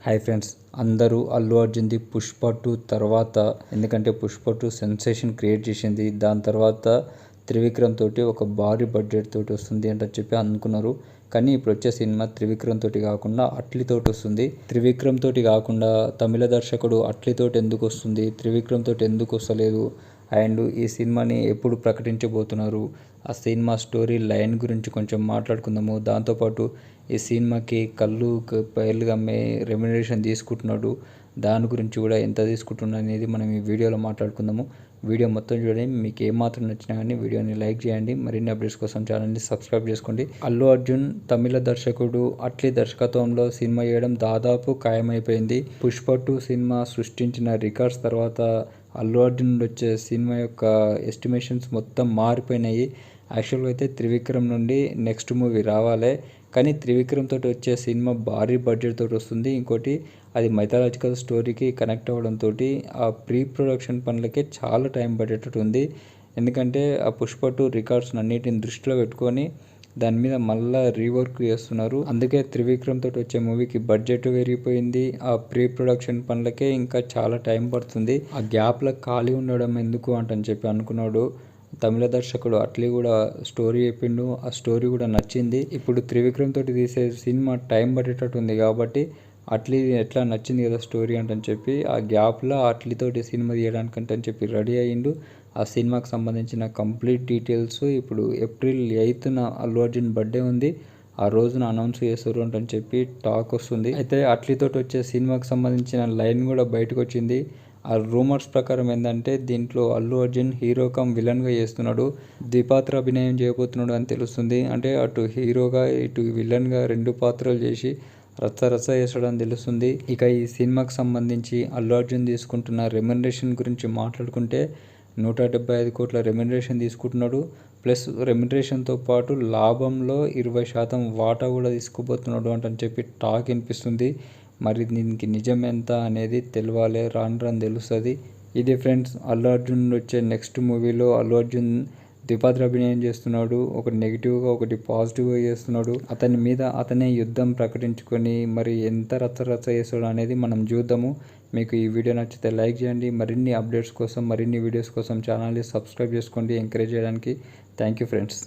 Hi friends, అందరూ అల్లు అర్జున్ది పుష్ప 2 తర్వాత, ఎందుకంటే పుష్ప 2 సెన్సేషన్ క్రియేట్ చేసింది. దాని తర్వాత త్రివిక్రమ్ తోటి ఒక భారీ బడ్జెట్ తోటి వస్తుంది అంటే చెప్పి అనుకున్నారు. కానీ ఇప్పుడు వచ్చే సినిమా త్రివిక్రమ్ తోటి కాకుండా అట్లీ తోటి వస్తుంది. త్రివిక్రమ్ తోటి కాకుండా తమిళ దర్శకుడు అట్లీ తోటి ఎందుకు వస్తుంది, త్రివిక్రమ్ తోటి ఎందుకు వస్తలేదు, అండ్ ఈ సినిమాని ఎప్పుడు ప్రకటించబోతున్నారు, ఆ సినిమా స్టోరీ లైన్ గురించి కొంచెం మాట్లాడుకుందాము. దాంతోపాటు ఈ సినిమాకి కళ్ళు పైర్లుగా అమ్మే రెమ్యునరేషన్ తీసుకుంటున్నాడు, దాని గురించి కూడా ఎంత తీసుకుంటున్నాడు అనేది మనం ఈ వీడియోలో మాట్లాడుకుందాము. వీడియో మొత్తం చూడండి. మీకు ఏమాత్రం నచ్చినా కానీ వీడియోని లైక్ చేయండి. మరిన్ని అప్డేట్స్ కోసం ఛానల్ని సబ్స్క్రైబ్ చేసుకోండి. అల్లు అర్జున్ తమిళ దర్శకుడు అట్లీ దర్శకత్వంలో సినిమా చేయడం దాదాపు ఖాయమైపోయింది. పుష్ప 2 సినిమా సృష్టించిన రికార్డ్స్ తర్వాత అల్లు అర్జున్ నుండి వచ్చే సినిమా యొక్క ఎస్టిమేషన్స్ మొత్తం మారిపోయినాయి. యాక్చువల్గా అయితే త్రివిక్రమ్ నుండి నెక్స్ట్ మూవీ రావాలి, కానీ త్రివిక్రమ్ తోటి వచ్చే సినిమా భారీ బడ్జెట్ తోటి వస్తుంది. ఇంకోటి అది మైథాలజికల్ స్టోరీకి కనెక్ట్ అవ్వడంతో ఆ ప్రీ ప్రొడక్షన్ పనులకే చాలా టైం పడేటట్టు ఉంది. ఎందుకంటే ఆ పుష్ప 2 రికార్డ్స్ అన్నిటిని దృష్టిలో పెట్టుకొని దాని మీద మళ్ళీ రీవర్క్ చేస్తున్నారు. అందుకే త్రివిక్రమ్ తోటి వచ్చే మూవీకి బడ్జెట్ పెరిగిపోయింది. ఆ ప్రీ ప్రొడక్షన్ పనులకే ఇంకా చాలా టైం పడుతుంది. ఆ గ్యాప్లో ఖాళీ ఉండడం ఎందుకు అంటని చెప్పి అనుకున్నాడు తమిళ దర్శకుడు అట్లీ. కూడా స్టోరీ చెప్పిండు, ఆ స్టోరీ కూడా నచ్చింది. ఇప్పుడు త్రివిక్రమ్ తోటి తీసే సినిమా టైం పట్టేటట్టు ఉంది కాబట్టి అట్లీ ఎట్లా నచ్చింది కదా స్టోరీ అంటని చెప్పి ఆ గ్యాప్లో అట్లీతోటి సినిమా తీయడానికంటని చెప్పి రెడీ అయ్యిండు. ఆ సినిమాకి సంబంధించిన కంప్లీట్ డీటెయిల్స్ ఇప్పుడు ఏప్రిల్ 8న అల్లు అర్జున్ బర్త్డే ఉంది, ఆ రోజున అనౌన్స్ చేస్తారు అంటని చెప్పి టాక్ వస్తుంది. అయితే అట్లీతోటి వచ్చే సినిమాకి సంబంధించిన లైన్ కూడా బయటకు వచ్చింది. ఆ రూమర్స్ ప్రకారం ఏంటంటే దీంట్లో అల్లు అర్జున్ హీరో కమ్ విలన్గా చేస్తున్నాడు, ద్విపాత్ర అభినయం చేయబోతున్నాడు అని తెలుస్తుంది. అంటే అటు హీరోగా ఇటు విలన్గా 2 పాత్రలు చేసి రచ్చ చేస్తాడని తెలుస్తుంది. ఇక ఈ సినిమాకి సంబంధించి అల్లు అర్జున్ తీసుకుంటున్న రెమ్యునరేషన్ గురించి మాట్లాడుకుంటే 175 కోట్ల రెమ్యునరేషన్ తీసుకుంటున్నాడు. ప్లస్ రెమ్యునరేషన్తో పాటు లాభంలో 20% వాటా కూడా తీసుకోబోతున్నాడు అంటని చెప్పి టాక్ వినిపిస్తుంది. మరి దీనికి నిజం ఎంత అనేది తెలియాలి, రాను తెలుస్తుంది. ఇది ఫ్రెండ్స్, అల్లు అర్జున్ వచ్చే నెక్స్ట్ మూవీలో అల్లు అర్జున్ ద్విపాత్ర అభినయం చేస్తున్నాడు. ఒకటి నెగిటివ్గా ఒకటి పాజిటివ్గా చేస్తున్నాడు. అతని మీద అతనే యుద్ధం ప్రకటించుకొని మరి ఎంత రచ్చ చేస్తాడు అనేది మనం చూద్దాము. మీకు ఈ వీడియో నచ్చితే లైక్ చేయండి. మరిన్ని అప్డేట్స్ కోసం, మరిన్ని వీడియోస్ కోసం ఛానల్ని సబ్స్క్రైబ్ చేసుకోండి ఎంకరేజ్ చేయడానికి. Thank you friends.